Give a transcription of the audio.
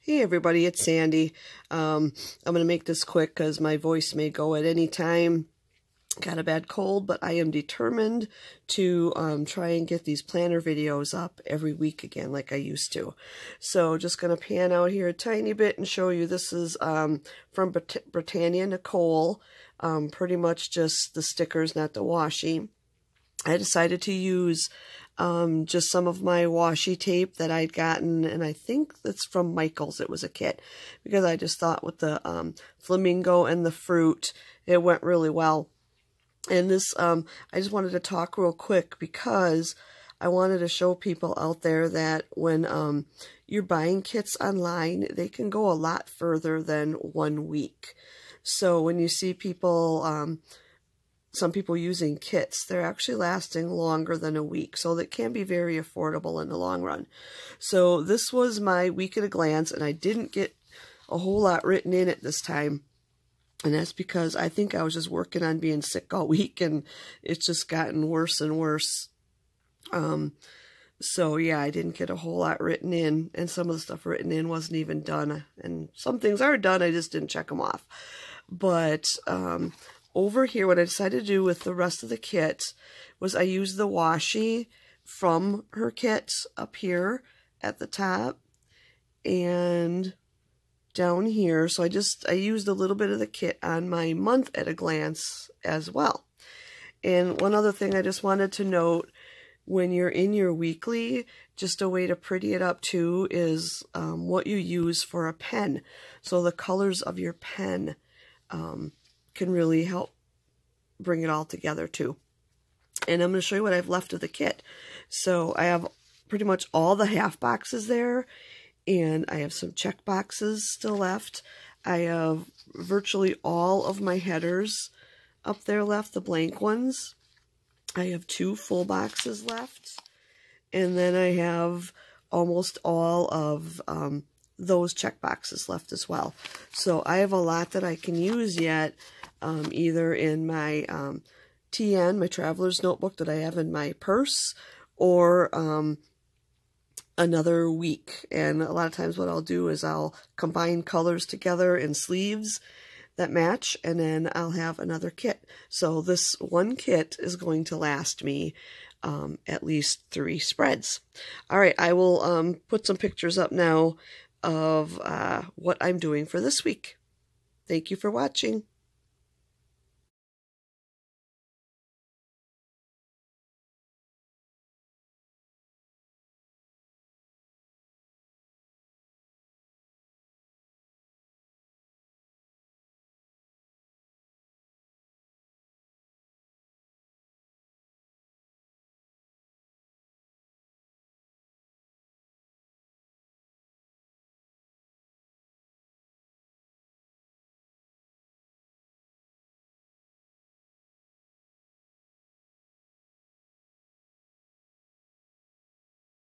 Hey everybody, it's Sandy. I'm going to make this quick because my voice may go at any time. Got a bad cold, but I am determined to try and get these planner videos up every week again like I used to. So just going to pan out here a tiny bit and show you this is from Brittania, Nicole. Pretty much just the stickers, not the washi. I decided to use just some of my washi tape that I'd gotten, and I think that's from Michael's. It was a kit, because I just thought with the flamingo and the fruit, it went really well. And this, I just wanted to talk real quick because I wanted to show people out there that when you're buying kits online, they can go a lot further than 1 week. So when you see people, some people using kits, they're actually lasting longer than a week. So that can be very affordable in the long run. So this was my week at a glance, and I didn't get a whole lot written in it this time. And that's because I think I was just working on being sick all week, and it's just gotten worse and worse. So yeah, I didn't get a whole lot written in, and some of the stuff written in wasn't even done. And some things are done, I just didn't check them off. But over here, what I decided to do with the rest of the kit was I used the washi from her kit up here at the top and down here. So I used a little bit of the kit on my month at a glance as well. And one other thing I just wanted to note, when you're in your weekly, just a way to pretty it up too is what you use for a pen. So the colors of your pen can really help bring it all together too. And I'm going to show you what I've left of the kit. So I have pretty much all the half boxes there, and I have some check boxes still left. I have virtually all of my headers up there left, the blank ones. I have 2 full boxes left, and then I have almost all of those check boxes left as well. So I have a lot that I can use yet, either in my TN, my traveler's notebook that I have in my purse, or another week. And a lot of times what I'll do is I'll combine colors together in sleeves that match, and then I'll have another kit. So this one kit is going to last me at least 3 spreads. All right, I will put some pictures up now of what I'm doing for this week. Thank you for watching.